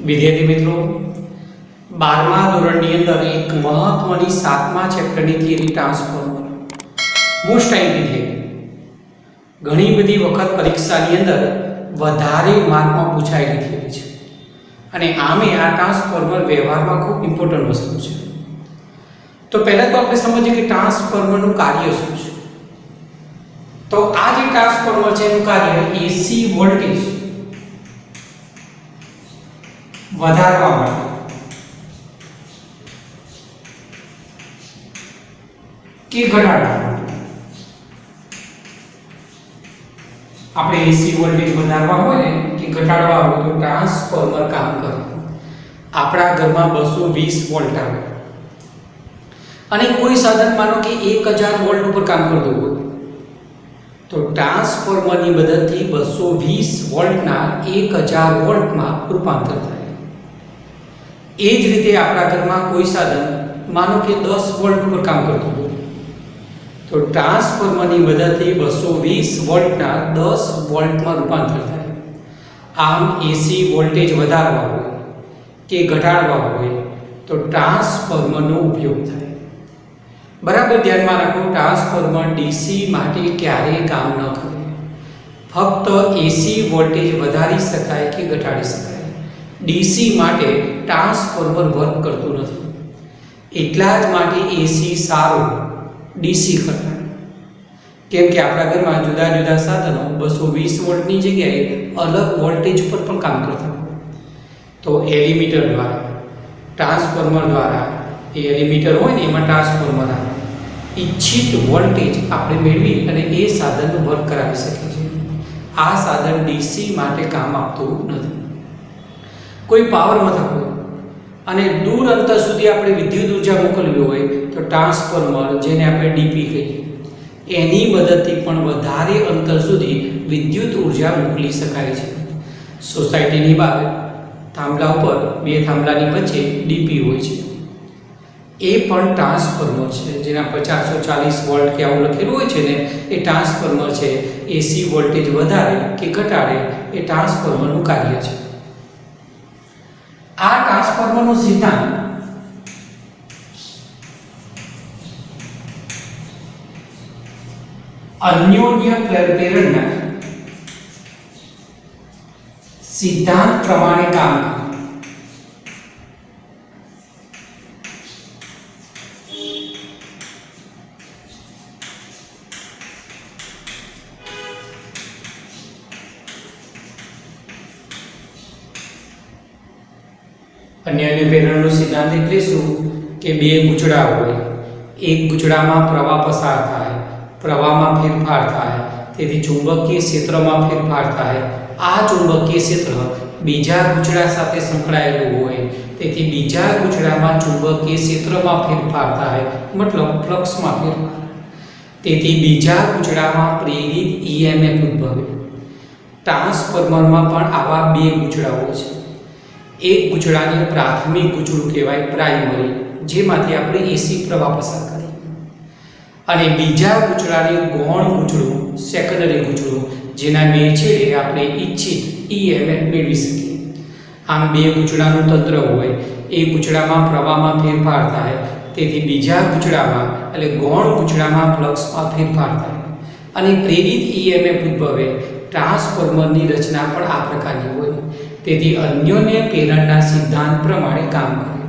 વિદ્યાર્થી મિત્રો, 12મા ધોરણની અંદર એક મહત્વની 7મા ચેપ્ટરની theory transformer most IMP theory ઘણી બધી વખત પરીક્ષાની અંદર વધારે માર્કમાં પૂછાયેલી થિયરી છે અને આમે આ ટ્રાન્સફોર્મર વ્યવહારમાં ખૂબ ઇમ્પોર્ટન્ટ વસ્તુ છે. તો પહેલાં તો આપણે સમજીએ કે ટ્રાન્સફોર્મરનું કાર્ય શું છે. તો આ જે ટ્રાન્સફોર્મર છે એનું કાર્ય એસી વોલ્ટેજ વધારવા માટે કે ઘટાડવા માટે આપણે એસી વોલ્ટેજ વધારવા હોય ને કે ઘટાડવા હોય તો ટ્રાન્સફોર્મર કામ કરે. આપણા ઘરમાં 220 વોલ્ટ આવે અને કોઈ સાધન માનો કે 1000 વોલ્ટ ઉપર કામ કરતું હોય તો ટ્રાન્સફોર્મરની મદદથી 220 વોલ્ટના 1000 વોલ્ટમાં રૂપાંતર થાય. એ જ રીતે આપણા ઘરમાં કોઈ સાધન માનો કે 10 વોલ્ટ ઉપર કામ કરતું હોય તો ટ્રાન્સફોર્મરની મદદથી 220 વોલ્ટના 10 વોલ્ટમાં રૂપાંતર થાય. આમ એસી વોલ્ટેજ વધારવા હોય કે ઘટાડવા હોય તો ટ્રાન્સફોર્મરનો ઉપયોગ થાય. બરાબર ધ્યાનમાં રાખો, ટ્રાન્સફોર્મર ડીસી માટે ક્યારેય કામ ન કરે. ફક્ત એસી વોલ્ટેજ વધારી શકાય કે ઘટાડી શકાય. ડીસી માટે ટ્રાન્સફોર્મર વર્ક કરતું નથી. એટલા જ માટે એસી સારું ડીસી કરતા, કેમ કે આપણા ઘરમાં જુદા જુદા સાધનો 220 વોલ્ટની જગ્યાએ અલગ વોલ્ટેજ પર પણ કામ કરતા હોય તો એલિમીટર દ્વારા ટ્રાન્સફોર્મર દ્વારા એ એલિમીટર હોય ને એમાં ટ્રાન્સફોર્મર આવે ઈચ્છિત વોલ્ટેજ આપણે મેળવી અને એ સાધન વર્ક કરાવી શકીએ છીએ. આ સાધન ડીસી માટે કામ આપતું નથી. કોઈ પાવર મથક હોય અને દૂર અંતર સુધી આપણે વિદ્યુત ઉર્જા મોકલવી હોય તો ટ્રાન્સફોર્મર, જેને આપણે ડીપી કહીએ, એની મદદથી પણ વધારે અંતર સુધી વિદ્યુત ઉર્જા મોકલી શકાય છે. સોસાયટીની બહાર થાંભલા ઉપર 2 થાંભલાની વચ્ચે ડીપી હોય છે, એ પણ ટ્રાન્સફોર્મર છે. જેના 440 વોલ્ટ કે આવું લખેલું હોય છે ને એ ટ્રાન્સફોર્મર છે. એસી વોલ્ટેજ વધારે કે ઘટાડે એ ટ્રાન્સફોર્મરનું કાર્ય છે. આ ટ્રાન્સફોર્મરનો સિદ્ધાંત અન્યોન્ય પ્રેરણા સિદ્ધાંત પ્રમાણે કામ કરે. અન્યોન્ય પ્રેરણાનો સિદ્ધાંત એટલે શું કે 2 ગૂંચળા હોય, એક ગૂંચળામાં પ્રવાહ પસાર થાય, પ્રવાહમાં ફેરફાર થાય, તેથી ચુંબકીય ક્ષેત્રમાં ફેરફાર થાય. આ ચુંબકીય ક્ષેત્ર બીજા ગૂંચળા સાથે સંકળાયેલું હોય, તેથી બીજા ગૂંચળામાં ચુંબકીય ક્ષેત્રમાં ફેરફાર થાય, મતલબ ફ્લક્સમાં ફેરફાર. તેથી બીજા ગૂંચળામાં પ્રેરિત ઈએમએફ ઉદ્ભવે. ટ્રાન્સફોર્મરમાં પણ આવા 2 ગૂંચળા હોય છે. એક ગૂંચળાને પ્રાથમિક ગૂંચળું કહેવાય, પ્રાઇમરી, જેમાંથી આપણે એસી પ્રવાહ પસાર કરીએ, અને બીજા ગૂંચળાને ગૌણ ગૂંચળું, સેકન્ડરી ગૂંચળું, જેના 2 છેડે આપણે ઈચ્છિત ઈએમએફ મેળવી શકીએ. આમ 2 ગૂંચળાનું તંત્ર હોય, એક ગૂંચળામાં પ્રવાહમાં ફેરફાર થાય, તેથી બીજા ગૂંચળામાં એટલે ગૌણ ગૂંચળામાં ફ્લક્સમાં ફેરફાર થાય અને પ્રેરિત ઈએમએફ ઉદ્ભવે. ટ્રાન્સફોર્મરની રચના પણ આ પ્રકારની હોય, તેથી અન્યોન્ય પ્રેરણાના સિદ્ધાંત પ્રમાણે કામ કરે.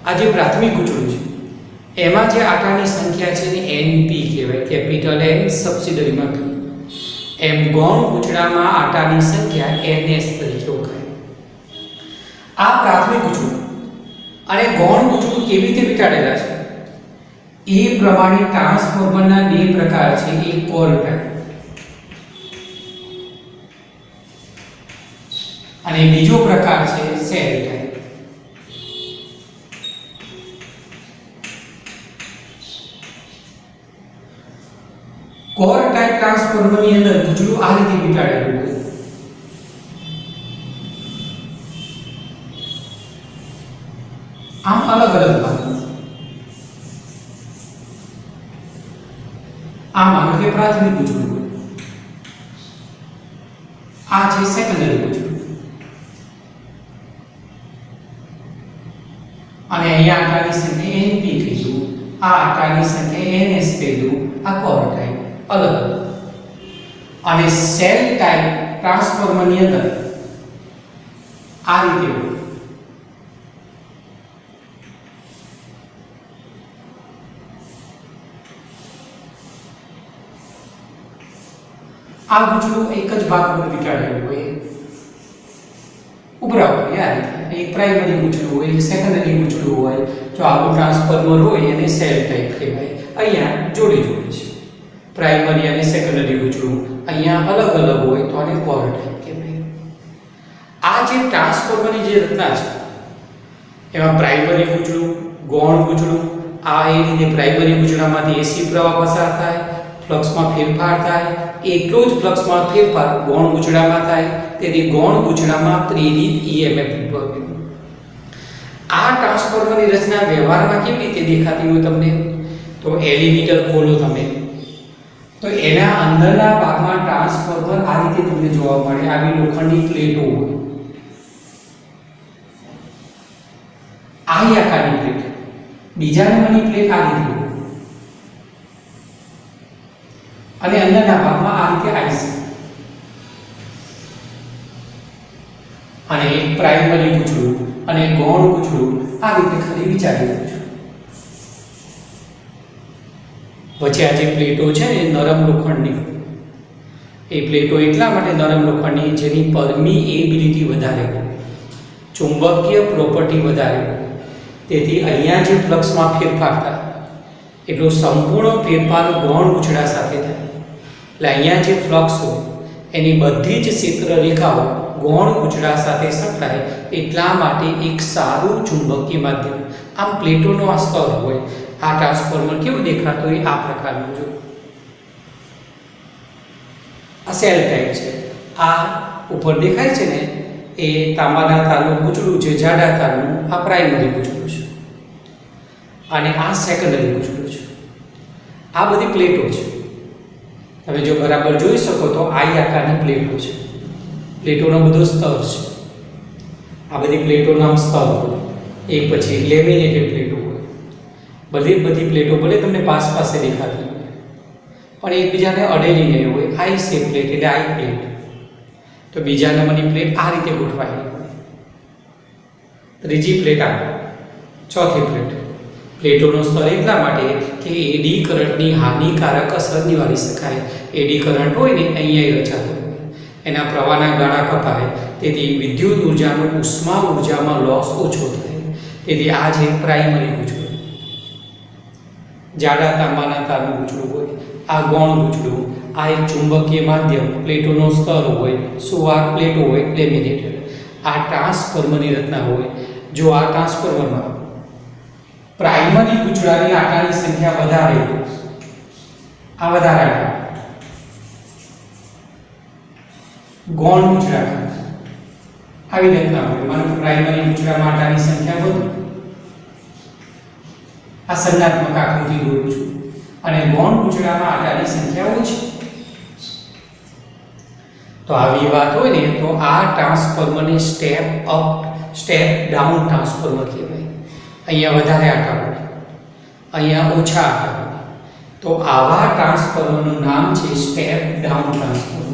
આ જે પ્રાથમિક ગૂંચળું છે એમાં જે આટાની સંખ્યા છે ને એનપી કહેવાય, કેપિટલ એન સબસિડરીમાં કહે. એમ ગૌણ ગૂંચળામાં આટાની સંખ્યા એનએસ તરીકે ઓળખાય. આ પ્રાથમિક ગૂંચળું અને ગૌણ ગૂંચળું કેવી રીતે વીંટાળેલા છે એ પ્રમાણે ટ્રાન્સફોર્મરના 2 પ્રકાર છે. એક કોર ટાઇપ અને બીજો પ્રકાર છે સેલ ટાઇપ. કોર ટાઇપ ટ્રાન્સફોર્મરની અંદર ગૂંચળું આ રીતે વીંટાળેલું હોય. આમ અલગ અલગ ભાગ. આ માનો કે પ્રાથમિક ગૂંચળું હોય, આ છે સેકન્ડરી ગૂંચળું. અહીંયા આટાની સંખ્યા np કીધું, આ આટાની સંખ્યા ns કીધું, આ કોર ટાઈપ અલગ અલગ. અને સેલ ટાઈપ ટ્રાન્સફોર્મરની અંદર આ રીતે હોય. આ ગૂંચળું એક જ ભાગ પર વીંટાળેલું હોય ઉભરા હોય. આ રીતે એક પ્રાઇમરી ગૂંચળું હોય, એક સેકન્ડરી ગૂંચળું હોય. જો આવું ટ્રાન્સફોર્મર હોય એને સેલ ટાઈપ કહેવાય. અહીંયા જોડી જોડી છે, પ્રાઇમરી અને સેકન્ડરી ગૂંચળું. અહીંયા અલગ અલગ હોય તો આને કોર ટાઈપ કહેવાય. આ જે ટ્રાન્સફોર્મરની જે રચના છે એમાં પ્રાઇમરી ગૂંચળું, ગૌણ ગૂંચળું, આ એ રીતે પ્રાઇમરી ગૂંચળામાંથી એસી પ્રવાહ પસાર થાય, ફ્લક્સમાં ફેરફાર થાય. એટલો જ ફ્લક્સમાં ફેરફાર ગૌણ ગૂંચળામાં થાય. તેથી ગૌણ ગૂંચળામાં પ્રેરિત EMF ઉદ્ભવે. આ ટ્રાન્સફોર્મરની રચના વ્યવહારમાં કેવી રીતે દેખાતી હોય તમને? તો એલિમીટર ખોલો તમે તો એના અંદરના ભાગમાં ટ્રાન્સફોર્મર આ રીતે તમને જોવા મળે. આવી લોખંડની પ્લેટો હોય, આ આકારની પ્લેટ, બીજા નંબરની પ્લેટ આ રીતે હોય અને અંદરના ભાગમાં આ રીતે IC અને એક પ્રાઇમરી ગૂંચળું અને ગૌણ ગૂંચળું આ રીતે ખાલી વિચારી લો છો. વચ્ચે આ જે પ્લેટો છે ને નરમ લોખંડની, એ પ્લેટો એટલા માટે નરમ લોખંડની જેની પરમિએબિલિટી વધારે હોય, ચુંબકીય પ્રોપર્ટી વધારે હોય. તેથી અહીંયા જે ફ્લક્સમાં ફેરફાર થાય એટલો સંપૂર્ણ ફેરફાર ગૌણ ગૂંચળા સાથે થાય. એટલે અહીંયા જે ફ્લક્સ હોય એની બધી જ ક્ષેત્ર રેખાઓ ગૌણ ગૂંચળા સાથે સંકળાય. એટલા માટે એક સારું ચુંબકીય માધ્યમ. આમ પ્લેટોનો આ સ્તર હોય. આ ટ્રાન્સફોર્મર કેવું દેખાતું હોય? આ પ્રકારનું. જો આ સેલ ટાઈપ છે. આ ઉપર દેખાય છે ને એ તાંબાના તારનું ગૂંચળું છે, જાડા તારનું. આ પ્રાઇમરી ગૂંચળું છે અને આ સેકન્ડરી ગૂંચળું છે. આ બધી પ્લેટો છે. તમે જો બરાબર જોઈ શકો તો આઈ આકારની પ્લેટો છે. પ્લેટોનો બધો સ્તર છે. આ બધી પ્લેટોના સ્તર હોય. એક પછી લેમિનેટેડ પ્લેટો હોય. બધી પ્લેટો ભલે તમને પાસે દેખાતી હોય પણ એકબીજાને અડેલી નહીં હોય. આઈ શેપ પ્લેટ એટલે આઈ પ્લેટ. તો બીજા નંબરની પ્લેટ આ રીતે ગોઠવાયેલી હોય. ત્રીજી પ્લેટ આ, ચોથી પ્લેટ. પ્લેટોનો સ્તર એટલા માટે કે એડી કરંટની હાનિકારક અસર નિવારી શકાય. એડી કરંટ હોય ને અહીંયા રચાતો હોય, એના પ્રવાહના ગાળા કપાય. તેથી વિદ્યુત ઉર્જાનો ઉષ્મા ઉર્જામાં લોસ ઓછો થાય. તેથી આ છે પ્રાઇમરી ગૂંચળું. જાડા તાંબાના તારનું ગૂંચળું હોય. આ ગૌણ ગૂંચળું. આ એક ચુંબકીય માધ્યમ, પ્લેટોનો સ્તર હોય, સુવાહક પ્લેટો હોય, લેમિનેટેડ. આ ટ્રાન્સફોર્મરની રચના હોય. જો આ ટ્રાન્સફોર્મરમાં પ્રાઇમરી ગૂંચળાની આટાની સંખ્યા વધારે હોય, આ વધારે આટા, ગૌણ ગૂંચળા આવી રીતના હોય. માનો પ્રાઇમરી ગૂંચળામાં આટાની સંખ્યા વધુ, આ સંજ્ઞાત્મક આકૃતિ દોરું છું, અને ગૌણ ગૂંચળામાં આટાની સંખ્યા ઓછી. તો આવી વાત હોય ને તો આ ટ્રાન્સફોર્મરને step up step down transformer કહેવાય. અહીંયા વધારે આટા હોય, અહીંયા ઓછા આટા હોય. તો આવા ટ્રાન્સફોર્મરનું નામ છે સ્ટેપ ડાઉન ટ્રાન્સફોર્મર.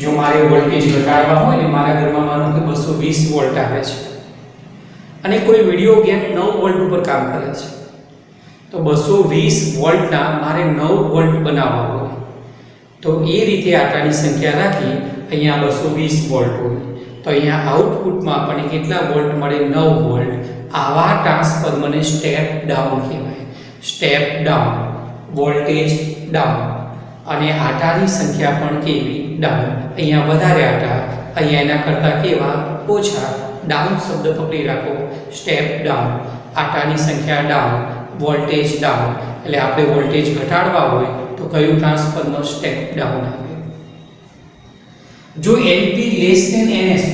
જો મારે વોલ્ટેજ ઘટાડવા હોય ને, મારા ઘરમાં માનો કે 220 વોલ્ટ આવે છે અને કોઈ વિડિયો ગેમ 9 વોલ્ટ ઉપર કામ કરે છે, તો 220 વોલ્ટના મારે 9 વોલ્ટ બનાવવા હોય તો એ રીતે આટાની સંખ્યા રાખી અહીંયા 220 વોલ્ટ હોય તો અહીંયા આઉટપુટમાં આપણને કેટલા વોલ્ટ મળે? 9 વોલ્ટ. આવા ટ્રાન્સફોર્મરને સ્ટેપ ડાઉન કહેવાય. Step down, voltage down. અને આટાની સંખ્યા પણ કેવી? ડાઉન. અહીંયા વધારે આટા, અહીંયા એના કરતાં કેવા? ઓછા. ડાઉન શબ્દ પકડી રાખો. સ્ટેપ ડાઉન, આટાની સંખ્યા ડાઉન, વોલ્ટેજ ડાઉન. એટલે આપણે વોલ્ટેજ ઘટાડવા હોય તો કયું ટ્રાન્સફોર્મર? સ્ટેપ ડાઉન આવે. જો NP લેસ ધેન NS,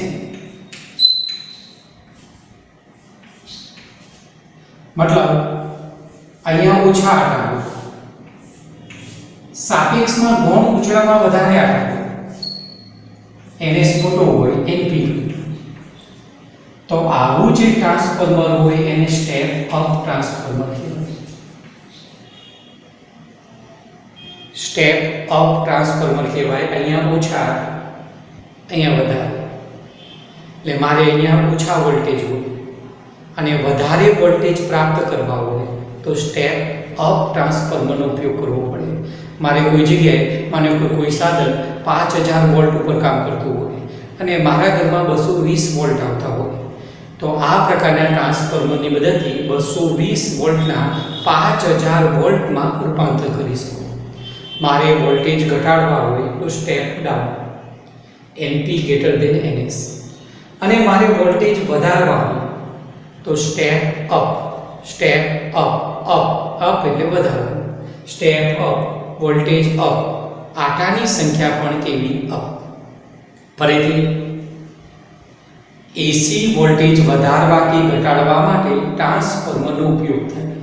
મતલબ અહીંયા ઓછા આટા હોય, સાપેક્ષમાં ગૌણ ગૂંચળામાં વધારે આટા હોય, NS મોટો હોય NP તો આવું જે ટ્રાન્સફોર્મર હોય એને સ્ટેપ અપ ટ્રાન્સફોર્મર કહેવાય. સ્ટેપ અપ ટ્રાન્સફોર્મર કહેવાય. અહીંયા ઓછા અહીંયા વધારે, એટલે મારે અહીંયા ઓછા વોલ્ટેજ હોય અને વધારે વોલ્ટેજ પ્રાપ્ત કરવા હોય તો સ્ટેપ અપ ટ્રાન્સફોર્મરનો ઉપયોગ કરવો પડે. મારે કોઈ જગ્યાએ માનો કે કોઈ સાધન 5000 વોલ્ટ ઉપર કામ કરતું હોય અને મારા ઘરમાં 220 વોલ્ટ આવતા હોય તો આ પ્રકારના ટ્રાન્સફોર્મરની મદદથી 220 વોલ્ટના 5000 વોલ્ટમાં રૂપાંતર કરી શકું. મારે વોલ્ટેજ ઘટાડવા હોય તો સ્ટેપ ડાઉન NP > NS, અને મારે વોલ્ટેજ વધારવા હોય તો સ્ટેપ અપ અપ એટલે વધારવું. સ્ટેપ અપ વોલ્ટેજ અપ, આટાની સંખ્યા પણ કેવી અપ. ફરીથી એસી વોલ્ટેજ વધારવા કે ઘટાડવા માટે ટ્રાન્સફોર્મરનો ઉપયોગ થાય.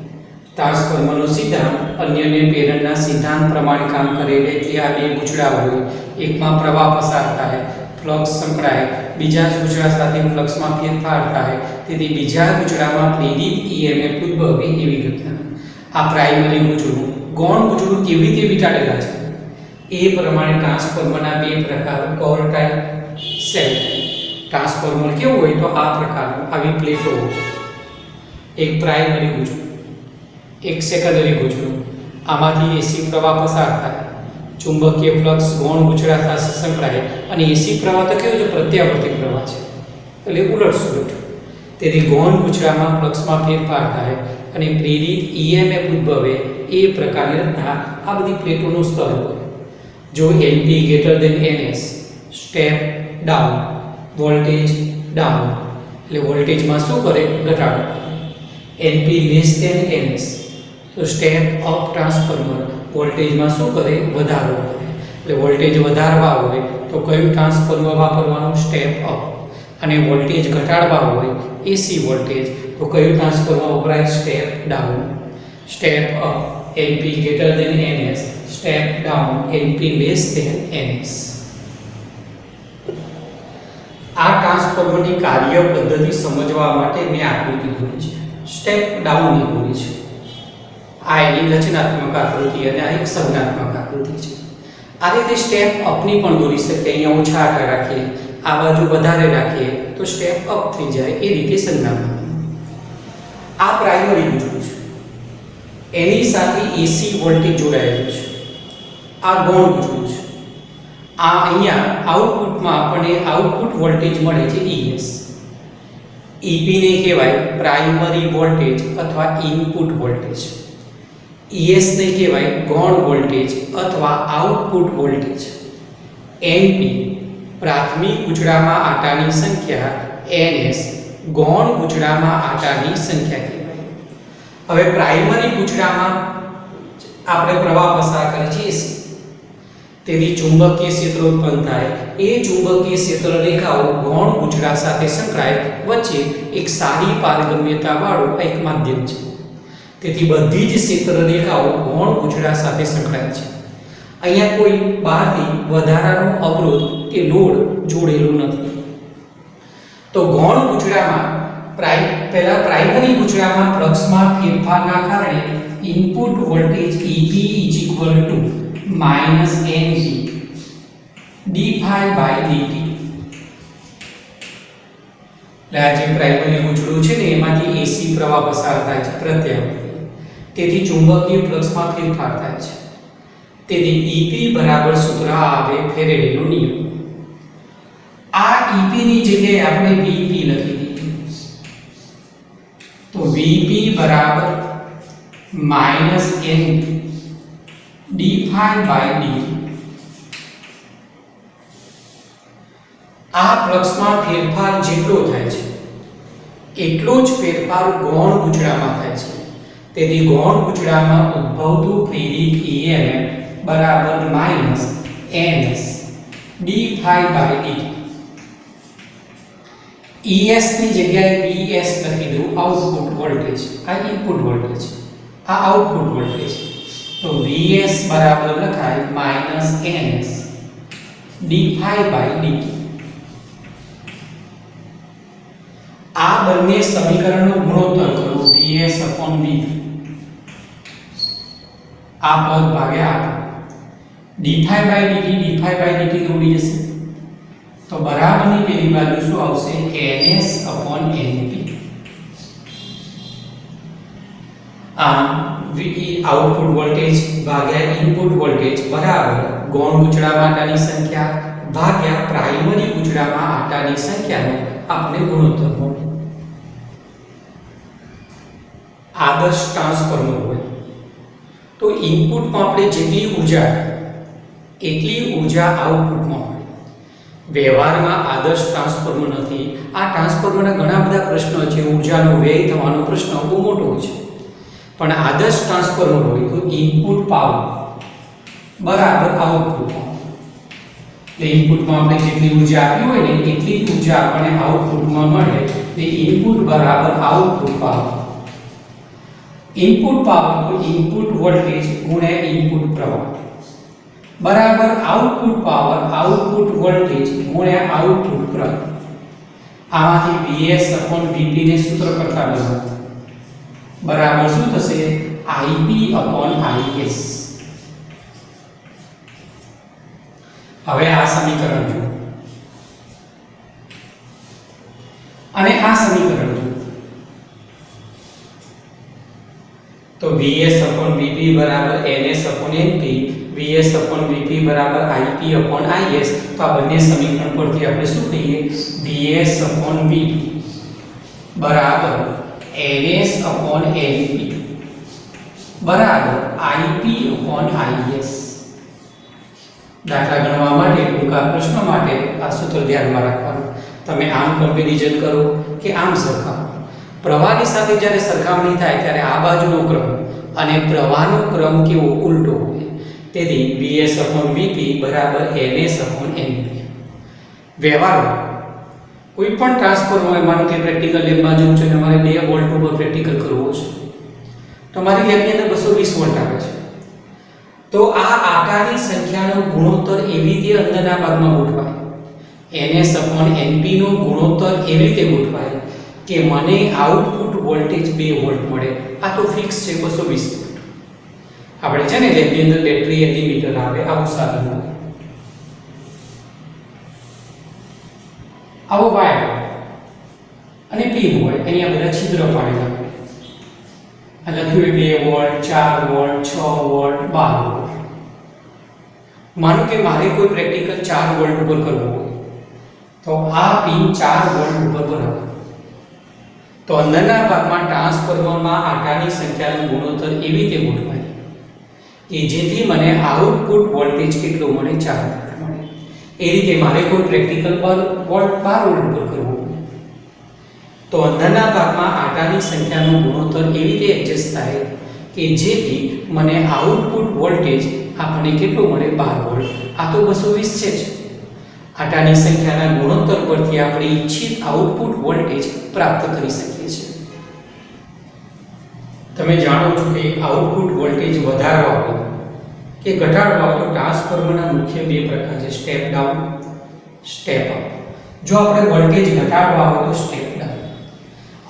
ટ્રાન્સફોર્મરનો સિદ્ધાંત અન્યને પ્રેરણના સિદ્ધાંત પ્રમાણે કામ કરે. એટલે આ બે ગૂંચળા હોય, એકમાં પ્રવાહ પસાર થાય, ફ્લક્સ સંકળાય, બીજા જ ગૂંચળા સાથે ફ્લક્સમાં ફેરફાર થાય, તેથી બીજા ગૂંચળામાં પ્રેરિત EMF ઉદ્ભવે એવી ઘટના. આ પ્રાઇમરી ગૂંચળું ગૌણ ગૂંચળું કેવી રીતે વિચારેલા છે એ પ્રમાણે ટ્રાન્સફોર્મરના બે પ્રકાર, core type, cell type. Transformer કેવું હોય તો આ પ્રકારનું, આવી પ્લેટો, એક પ્રાઇમરી ગૂંચળું, એક સેકન્ડરી ગૂંચળું, આમાંથી એસી પ્રવાહ પસાર થાય, ચુંબકીય ફ્લક્સ ગૌણ ગૂંચળા સાથે સંકળાય, અને એસી પ્રવાહ તો કેવું છે પ્રત્યાવર્તી પ્રવાહ છે એટલે ઉલટસુલટ. તેથી ગૌણ ગૂંચળામાં ફ્લક્સમાં ફેરફાર થાય અને પ્રેરિત EMF ઉદ્ભવે એ પ્રકારની રચના આ બધી પ્લેટોનું સ્તર હોય. જો NP > NS, step down, voltage down એટલે વોલ્ટેજમાં શું કરે ઘટાડો. NP < NS તો સ્ટેપ અપ ટ્રાન્સફોર્મર વોલ્ટેજમાં શું કરે વધારો કરે. એટલે વોલ્ટેજ વધારવા હોય તો કયું ટ્રાન્સફોર્મર વાપરવાનું સ્ટેપ અપ, અને વોલ્ટેજ ઘટાડવા હોય એસી વોલ્ટેજ તો કયું ટ્રાન્સફોર્મર વપરાય step down. Step up NP > NS, step down NP < NS. આ ટ્રાન્સફોર્મરની કાર્ય પદ્ધતિ સમજવા માટે મેં આકૃતિ દોરી છે, સ્ટેપ ડાઉનની દોરી છે. આ એની રચનાત્મક આકૃતિ અને આ એક સંજ્ઞાત્મક આકૃતિ છે. આ રીતે સ્ટેપ અપની પણ દોરી શકીએ. અહીંયા ઓછા આકાર રાખીએ, આ બાજુ વધારે રાખીએ તો સ્ટેપ અપ થઈ જાય, એ રીતે સંજ્ઞાત્મક. આ પ્રાઇમરી ગૂંચળું છે, એની સાથે એસી વોલ્ટેજ જોડાયેલું છે. આ ગૌણ ગૂંચળું છે. આ અહીંયા આઉટપુટમાં આપણને આઉટપુટ વોલ્ટેજ મળે છે ES. EP ને કહેવાય પ્રાઇમરી વોલ્ટેજ અથવા ઇનપુટ વોલ્ટેજ. ES ને કહેવાય ગૌણ વોલ્ટેજ અથવા આઉટપુટ વોલ્ટેજ. NP પ્રાથમિક ગૂંચળામાં આટાની સંખ્યા, NS ગૌણ ગૂંચળામાં આટાની સંખ્યા કહેવાય. હવે પ્રાઇમરી ગૂંચળામાં આપણે પ્રવાહ પસાર કરીએ છીએ એસી, તેથી ચુંબકીય ક્ષેત્ર ઉત્પન્ન થાય. એ ચુંબકીય ક્ષેત્ર રેખાઓ ગૌણ ગૂંચળા સાથે સંકળાય, વચ્ચે એક સારી પારગમ્યતા વાળું એક માધ્યમ છે. તેથી બધી જ ક્ષેત્ર રેખાઓ ગૌણ ગૂંચળા સાથે સંકળાય છે. અહીંયા કોઈ બહારથી વધારાનો અવરોધ કે લોડ જોડેલો નથી. તો ગૌણ ગૂંચળામાં પહેલા પ્રાઇમરી ગૂંચળામાં ફ્લક્સમાં ફેરફારના કારણે input voltage EP - NV dϕ/dt. આ જે પ્રાઇમરી ગૂંચળું છે ને એમાંથી એસી પ્રવાહ પસાર થાય છે પ્રત્યાવર્તી, તેથી ચુંબકીય ફ્લક્સમાં ફેરફાર થાય છે. તેથી EP બરાબર સૂત્ર આવે ફેરેડેનો નિયમ. આ EP ની જગ્યાએ આપણે VP લખી દીધું, તો VP બરાબર -NP dϕ/dt. આ ફ્લક્સમાં ફેરફાર જેટલો થાય છે એટલો જ ફેરફાર ગૌણ ગૂંચળામાં થાય છે. તેથી ગૌણ ગૂંચળામાં ઉદ્ભવતું પ્રેરિત EMF બરાબર -NS dϕ/dt. ES ની જગ્યાએ BS લખી દઉં, આઉટપુટ વોલ્ટેજ. આ ઇનપુટ વોલ્ટેજ, આ આઉટપુટ વોલ્ટેજ. તો VS બરાબર લખાય -NS dϕ/dt. આ બંને સમીકરણનો ગુણોત્તર કરો VS/V આ પદ ભાગ્યા આ d∅dt તો ઉડી જશે તો બરાબરની પેલી બાજુ શું આવશે NS/NP આમ આઉટપુટ વોલ્ટેજ ભાગ્યા ઇનપુટ વોલ્ટેજ બરાબર ગૌણ ગૂંચળામાં આટાની સંખ્યા ભાગ્યા પ્રાઇમરી ગૂંચળામાં આટાની સંખ્યાનો આપણે ગુણોત્તર મળે. આદર્શ ટ્રાન્સફોર્મર હોય તો ઇનપુટમાં આપણે જેટલી ઊર્જા એટલી ઊર્જા આઉટપુટમાં મળે. વ્યવહારમાં આદર્શ ટ્રાન્સફોર્મર નથી. આ ટ્રાન્સફોર્મરના ઘણા બધા પ્રશ્નો છે. ઊર્જાનો વ્યય થવાનો પ્રશ્ન બહુ મોટો હોય છે. પણ આદર્શ ટ્રાન્સફોર્મર હોય તો ઇનપુટ પાવર બરાબર આઉટપુટ પાવર. એટલે ઇનપુટમાં આપણે જેટલી ઊર્જા આપી હોય ને એટલી જ ઊર્જા આપણને આઉટપુટમાં મળે. એટલે ઇનપુટ બરાબર આઉટપુટ પાવર. ઇનપુટ પાવર તો ઇનપુટ વોલ્ટેજ ગુણ્યા ઇનપુટ પ્રવાહ બરાબર આઉટપુટ પાવર આઉટપુટ વોલ્ટેજ ગુણ્યા આઉટપુટ પ્રવાહ. આમાંથી VS/VP ને સૂત્ર કરતા બનાવો બરાબર શું થશે IP/IS. હવે આ સમીકરણ જુઓ અને આ સમીકરણ જુઓ તો VS/VP બરાબર NS/NP VS/VP બરાબર IP/IS. તો આ બંને સમીકરણ પરથી આપણે શું કહીએ VS/VP બરાબર NS/NP બરાબર IP/IS. દાખલા ગણવા માટે ટૂંકા પ્રશ્નો માટે આ સૂત્ર ધ્યાનમાં રાખવાનું. તમે આમ કમ્પેરિઝન કરો કે આમ સરખાવો. પ્રવાહની સાથે જ્યારે સરખામણી થાય ત્યારે આ બાજુનો ક્રમ અને પ્રવાહનો ક્રમ કેવો ઉલટો હોય. તેથી VS/VP બરાબર NS/NP. વ્યવહારમાં કોઈ પણ ટ્રાન્સફોર્મર હોય, માનો કે પ્રેક્ટિકલ લેબમાં જવું છે અને મારે 2 વોલ્ટ ઉપર પ્રેક્ટિકલ કરવો છે તો મારી લેબની અંદર 220 વોલ્ટ આવે છે. તો આ આટાની સંખ્યાનો ગુણોત્તર એવી રીતે અંદરના ભાગમાં ગોઠવાય. NS/NP નો ગુણોત્તર એવી રીતે ગોઠવાય કે મને આઉટપુટ વોલ્ટેજ 2 વોલ્ટ મળે. આ તો ફિક્સ છે 220 વોલ્ટ. આપણે છે ને લેબની અંદર બેટરી એલિમીટર આવે આવું સાધન આવે. આવો વાયર અને પિન હોય, અહીંયા બધા છિદ્ર પાડેલા હોય. આ લખ્યું 2 વોલ્ટ 4 વોલ્ટ 6 વોલ્ટ 12 વોલ્ટ. માનો કે મારે કોઈ પ્રેક્ટિકલ 4 વોલ્ટ ઉપર કરવો હોય તો આ પિન 4 વોલ્ટ ઉપર ભરાવે. તો અંદરના ભાગમાં ટ્રાન્સફોર્મરમાં આટાની સંખ્યાનો ગુણોત્તર એવી રીતે ગોઠવાય કે જેથી મને આઉટપુટ વોલ્ટેજ કેટલો મળે 4 વોલ્ટ મળે. એ રીતે મારે કોઈ પ્રેક્ટિકલ 12 વોલ્ટ ઉપર કરવો હોય તો અંદરના ભાગમાં આટાની સંખ્યાનો ગુણોત્તર એવી રીતે એડજસ્ટ થાય કે જેથી મને આઉટપુટ વોલ્ટેજ આપણને કેટલો મળે 12 વોલ્ટ. આ તો 220 છે જ. આટાની સંખ્યાના ગુણોત્તર પરથી આપણે ઈચ્છિત આઉટપુટ વોલ્ટેજ પ્રાપ્ત કરી શકીએ છીએ. તમે જાણો છો કે આઉટપુટ વોલ્ટેજ વધારવા હોય કે ઘટાડવા હોય તો ટ્રાન્સફોર્મરના મુખ્ય 2 પ્રકાર છે, સ્ટેપ ડાઉન, સ્ટેપ અપ. જો આપણે વોલ્ટેજ ઘટાડવા હોય તો સ્ટેપ ડાઉન,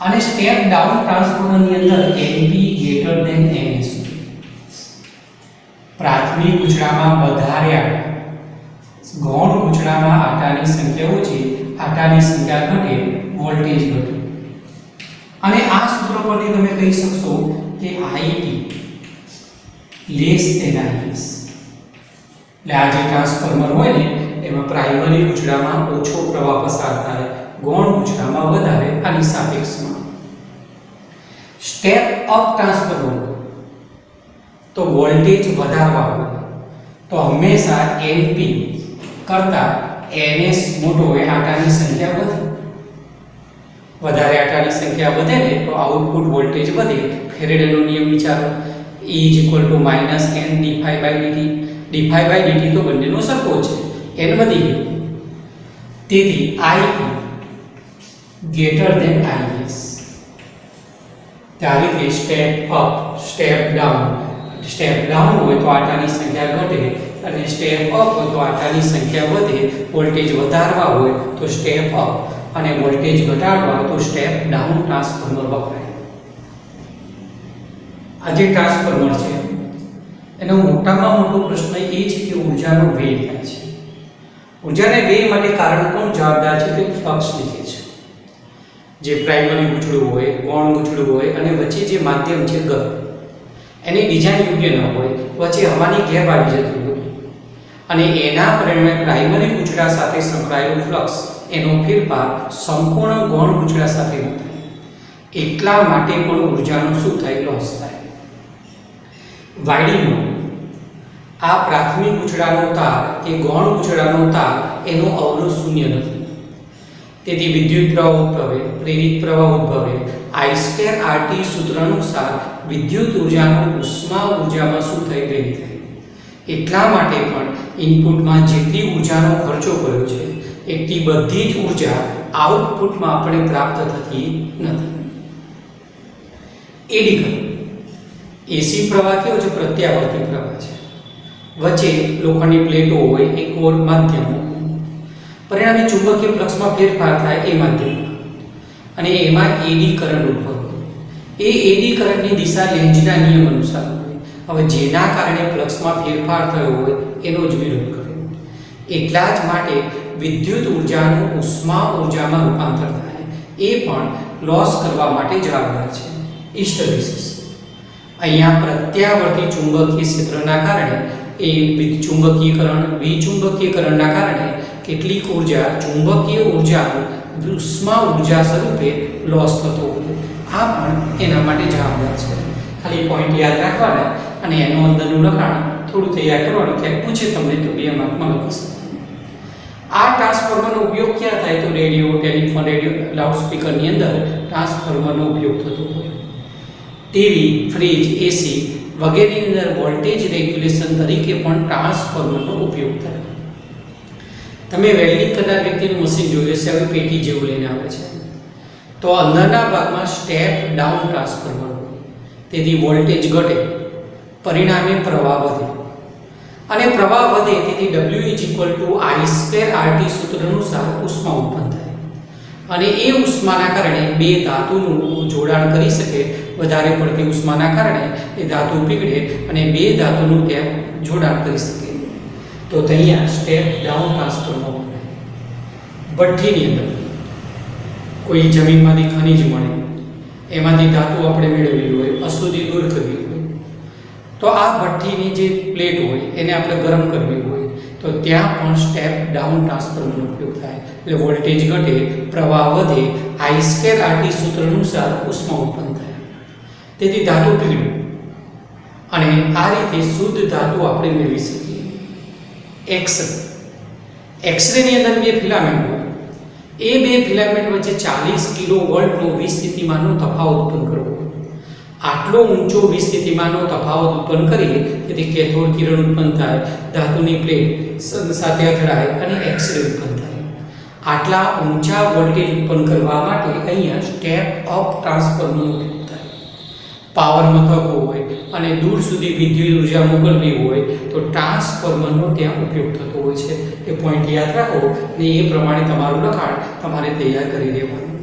અને સ્ટેપ ડાઉન ટ્રાન્સફોર્મરની અંદર NP NS. પ્રાથમિક ગૂંચળામાં વધારે આટા, ગૌણ ગૂંચળામાં આટાની સંખ્યા ઓછી, આટાની સંખ્યા ઘટે, વોલ્ટેજ ઘટે. અને આ સૂત્ર પરથી તમે કહી શકશો કે IP લેસ ધેન IS. એટલે આ જે ટ્રાન્સફોર્મર હોય ને એમાં પ્રાઇમરી ગૂંચળામાં ઓછો પ્રવાહ પસાર થાય, ગૌણ ગૂંચળામાં વધારે. આની સાપેક્ષમાં સ્ટેપ અપ ટ્રાન્સફોર્મર તો વોલ્ટેજ વધારવા હોય તો હંમેશા NP કરતા NS મોટો હોય, આટાની સંખ્યા વધે. વધારે આટાની સંખ્યા વધે ને તો આઉટપુટ વોલ્ટેજ વધે. ફેરેડેનો નિયમ વિચારો, E = -N dϕ/dt. dϕ/dt તો બંનેનો સરખો છે, n વધી ગયો. તેથી IP > IS. ત્યારે તે step up, step down. Step down હોય તો આટાની સંખ્યા ઘટે અને સ્ટેપ અપ હોય તો આટાની સંખ્યા વધે. વોલ્ટેજ વધારવા હોય તો સ્ટેપ અપ અને વોલ્ટેજ ઘટાડવા તો સ્ટેપ ડાઉન ટ્રાન્સફોર્મર વપરાય. આ જે ટ્રાન્સફોર્મર છે એનો મોટામાં મોટો પ્રશ્ન એ છે કે ઊર્જાનો વ્યય થાય છે. ઊર્જાને વ્યય માટે કારણ કોણ જવાબદાર છે? તે ફ્લક્સ લીકેજ. જે પ્રાઇમરી ગૂંચળું હોય, ગૌણ ગૂંચળું હોય અને વચ્ચે જે માધ્યમ છે ગર્ભ, એની ડિઝાઇન યોગ્ય ન હોય, વચ્ચે હવાની ગેપ આવી જતી હોય અને એના પરિણામે પ્રાઇમરી ગૂંચળા સાથે સંકળાયેલું ફ્લક્સ એનો ફેરફાર સંપૂર્ણ ગૌણ ગૂંચળા સાથે ન થાય. એટલા માટે પણ ઊર્જાનું શું થાય? લોસ થાય. વાયડિંગનો આ પ્રાથમિક ગૂંચળાનો તાર કે ગૌણ ગૂંચળાનો તાર એનો અવરોધ શૂન્ય નથી. તેથી વિદ્યુત પ્રવાહ ઉદ્ભવે, પ્રેરિત પ્રવાહ ઉદ્ભવે. I²RT સૂત્ર અનુસાર વિદ્યુત ઉર્જાનું ઉષ્મા ઉર્જામાં શું થઈ ગઈ થાય. એટલા માટે પણ ઇનપુટમાં જેટલી ઉર્જાનો ખર્ચો કર્યો છે એટલી બધી જ ઉર્જા આઉટપુટમાં આપણે પ્રાપ્ત થતી નથી. Eddy current. એસી પ્રવાહ કેવો છે? પ્રત્યાવર્તી પ્રવાહ છે. વચ્ચે લોખંડની પ્લેટો હોય, એક કોર માધ્યમ હોય, પરિણામે ચુંબકીય ફ્લક્સમાં ફેરફાર થાય એ માધ્યમમાં, અને એમાં એડી કરંટ ઉદ્ભવે. એ એડી કરંટની દિશા લેન્ઝના નિયમ અનુસાર હોય. હવે જેના કારણે ફ્લક્સમાં ફેરફાર થયો હોય એનો જ વિરોધ કરે. એટલા જ માટે વિદ્યુત ઉર્જાનું ઉષ્મા ઉર્જામાં રૂપાંતર થાય એ પણ લોસ કરવા માટે જવાબદાર છે. હિસ્ટેરેસિસ. અહીંયા પ્રત્યાવર્તી ચુંબકીય ક્ષેત્રના કારણે એ ચુંબકીયકરણ, વિચુંબકીયકરણના કારણે કેટલીક ઉર્જા ચુંબકીય ઉર્જાનું ઉષ્મા ઉર્જા સ્વરૂપે લોસ થતો હોય. આ પણ એના માટે જવાબદાર છે. ખાલી પોઈન્ટ યાદ રાખવાના અને એનું અંદરનું લખાણ થોડું તૈયાર કરવાનું. ક્યાંક પૂછે તમને તો 2 માર્કમાં લખી શકો. આ ટ્રાન્સફોર્મરનો ઉપયોગ ક્યાં થાય? તો રેડિયો, ટેલિફોન, લાઉડસ્પીકરની અંદર ટ્રાન્સફોર્મરનો ઉપયોગ થતો હોય. ટીવી, ફ્રીજ, એસી વગેરેની અંદર વોલ્ટેજ રેગ્યુલેશન તરીકે પણ ટ્રાન્સફોર્મરનો ઉપયોગ થાય. તમે વેલ્ડિંગ કરનાર વ્યક્તિનું મશીન જોયું હશે, આવી પેટી જેવું લઈને આવે છે. તો અંદરના ભાગમાં સ્ટેપ ડાઉન ટ્રાન્સફોર્મર હોય. તેથી વોલ્ટેજ ઘટે, પરિણામે પ્રવાહ વધે. અને પ્રવાહ વધે તેથી W I²RT સૂત્ર અનુસાર ઉષ્મા ઉત્પન્ન થાય. અને એ ઉષ્માના કારણે બે ધાતુનું જોડાણ કરી શકે. વધારે પડતી ઉષ્માના કારણે એ ધાતુ પીગળે અને બે ધાતુનું ત્યાં જોડાણ કરી શકે. તો અહીંયા સ્ટેપ ડાઉન ટ્રાન્સફોર્મર વપરાય. ભઠ્ઠીની અંદર કોઈ જમીનમાંથી ખનિજ મળે, એમાંથી ધાતુ આપણે મેળવવી હોય, અશુદ્ધિ દૂર કરવી હોય, તો આ ભઠ્ઠીની જે પ્લેટ હોય એને આપણે ગરમ કરવી હોય તો ત્યાં પણ સ્ટેપ ડાઉન ટ્રાન્સફોર્મરનો ઉપયોગ થાય. એટલે વોલ્ટેજ ઘટે, પ્રવાહ વધે, I²RT સૂત્ર અનુસાર ઉષ્મા ઉત્પન્ન થાય. તેથી ધાતુ પીગળે અને આ રીતે શુદ્ધ ધાતુ આપણે મેળવી શકીએ. એક્સરેની અંદર 2 ફિલામેન્ટ હોય. એ 2 ફિલામેન્ટ વચ્ચે 40 કિલોવોલ્ટનો વીજસ્થિતિમાનનો તફાવત ઉત્પન્ન કરવો હોય. આટલો ઊંચો વીજસ્થિતિમાનનો તફાવત ઉત્પન્ન કરીએ તેથી કેથોડ કિરણ ઉત્પન્ન થાય, ધાતુની પ્લેટ સાથે અથડાય અને એક્સરે ઉત્પન્ન થાય. આટલા ઊંચા વોલ્ટેજ ઉત્પન્ન કરવા માટે અહીંયા સ્ટેપ અપ ટ્રાન્સફોર્મરનો ઉપયોગ થાય. પાવર મથકો હોય અને દૂર સુધી વિદ્યુત ઉર્જા મોકલવી હોય તો ટ્રાન્સફોર્મરનો ત્યાં ઉપયોગ થતો હોય છે. એ પોઈન્ટ યાદ રાખો અને એ પ્રમાણે તમારું લખાણ તમારે તૈયાર કરી દેવાનું.